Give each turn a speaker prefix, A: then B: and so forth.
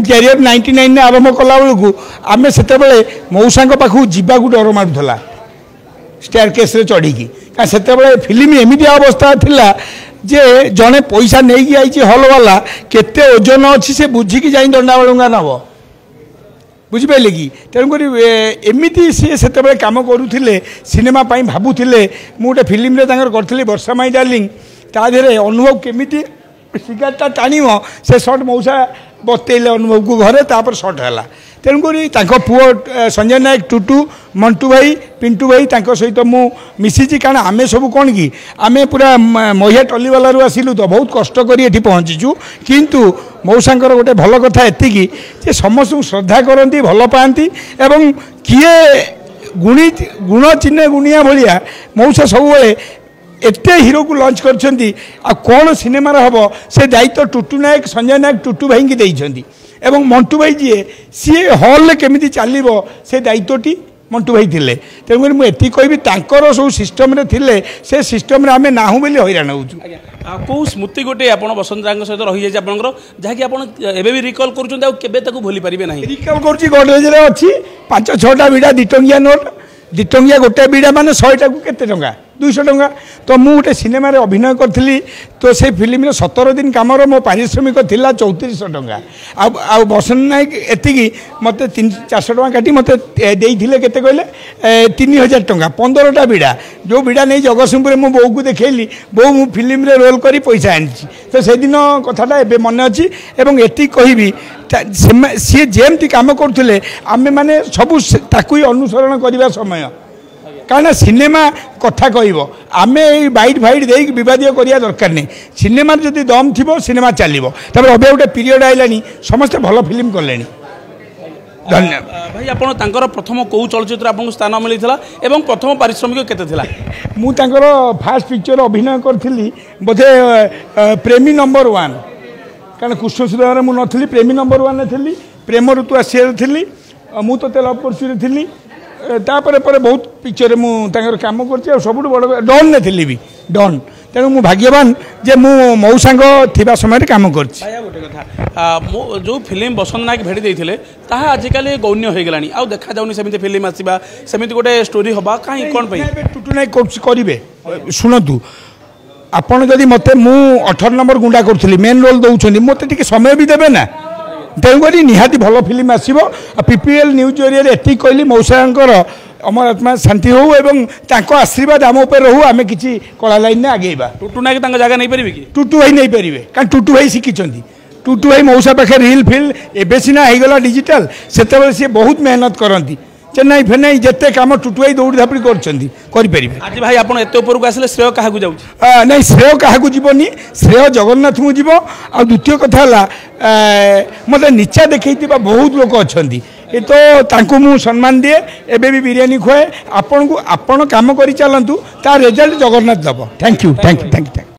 A: Career 99 आरंभ कला बेलू आम से मौसा पाखु जावाक डर मारूला स्टेयर केस चढ़ी से फिल्म एमती अवस्था थिला जे जड़े पैसा नहीं आई हल वाला केते ओजन अच्छी से बुझिकी जाई दंडा बलुंगा नब बुझिपारे कि तेणुक एमती सी से कम करुले सिनेमा भावुले मुझे फिल्म करी वर्षा माई डार्लिंग ता देहरे अनुभव केमिति सिगारेटा टाण से सर्ट मौसा बतैले अनुभव को घरे तापर सर्ट है तेणुक पुओ संजय नायक टुटू मंटू भाई पिंटू भाई सहित मु मिसी कारण आमे सब कौन कि आमे पूरा महिला टलीवालू आसिलु तो बहुत कष्ट कर पहुँचीचु किंतु मौसांकर गोटे भल कथा एतिकी जे समस्त श्रद्धा करती भल पाती एवं किए गुणी गुण चिन्ह गुणिया भाया मौसा सब एते हीरो को लॉन्च करछंती आ कौन सिनेमार हम से दायित्व टुटू नायक संजय नायक टुटू भाई की देइछंती एवं मंटू भाई जी सी हॉल केमिति चलिबो से दायित्वटी मंटू भाई थिले तेणुक मुझे कहबी तांकर सब सिस्टम रे थिले से सिस्टम रे आमे नाहु बोली हैरान होउछु
B: को स्मृति गोटे आपण बसंत राय सहित रही जाय आपनकर जहा कि आपण एबे भी रिकॉल करूछन आ केबे ताकू भूली परिबे नाही
A: रिकॉल करछि गोडरेज रे अछि 5-6टा बीड़ा 2 टंकिया नोट 2 टंकिया गोटे बीड़ा माने 100टा को केते टंका 200 टंका तो मुझे गोटे सिनेमा अभिनय करी तो से फिल्म 17 दिन कम मो पारिश्रमिक थिला 3400 टंका आ बसंत नायक एति मत 400 टंका काटी मत केते कहले 3000 टंका 15टा बीड़ा जो बीड़ा नहीं जगतसिंहपुर मो बो को देखली बो मु फिल्म रे रोल करी पैसा आनी तो से दिन कथाटा एबे मन अच्छी एवं एति कहबी सी जेमती काम करुले आमे माने सबू ताकू अनुसरण करने समय कारण सिनेमा कथा कहब आमे बैट फाइट दे विवाद करिया दरकार नहीं सिनेमा जदि दम थी सिनेमा चलो तब अभी गोटे पीरियड आइलानी समस्ते भल फिल्म कले
B: धन्यवाद भाई आपन प्रथम कौ चलचित्र आपको स्थान मिलता एवं प्रथम पारिश्रमिक केते थिला
A: मुझे फास्ट पिक्चर अभिनय करी बोधे प्रेमी नंबर 1 कारण कृष्णसूर मुझे प्रेमी नंबर 1 थी प्रेम ऋतु आसिया थी मु तो लव परस्यू थी तापर पर बहुत पिक्चर मुझे कम कर सब बड़ डन ने थी भी डन तेणु मु भाग्यवान जे मु मौसांग थिबा समय कम कर
B: गोटे कथा जो फिल्म बसंत नायक भेटी देते ताहा आजिकल गौण्य हो गलानी आ देखा जाऊनी सेमिति फिल्म आसीबा सेमिति गोटे स्टोरी हबा काई कोन पई
A: टुटू नायक करिवे सुनतु आपण जदि मते मु 18 नंबर गुंडा करूथली मेन रोल दउछनी मते टिके समय भी देबे ना तेणुक निहाती भल फिल्म आसो पीपीएल न्यूज जरिए एति कहली मौसांकर अमर आत्मा शांति हो एवं तांको आशीर्वाद आम उपर रहू आम किसी कला लाइन में आगेबा
B: टुटू नायक तांको जगह नहीं पारिबे कि
A: टुटू भाई नहीं पारिबे कारण टुटू भाई शिखिचंती टुटू भाई मौसा पाखे रील फिल एबे सिना होगला डिजिटल सेते सी बहुत मेहनत करती चेन्नई फेन्नई जिते कम टुटू भाई दौड़ी धापड़ी करें
B: आज भाई आप एत ऊपर को आसिले श्रेय क्या जाऊँ
A: नहीं श्रेय क्या जीवनी श्रेय जगन्नाथ को जीव आ द्वितीय कथा मत नीचा देखई बहुत लोग अच्छा ये तो तांको मु सम्मान दिए एबे भी बिरियानी खुए आपण को आपण काम करी चलंतु ता रिजल्ट जगन्नाथ दब thank you thank you thank you.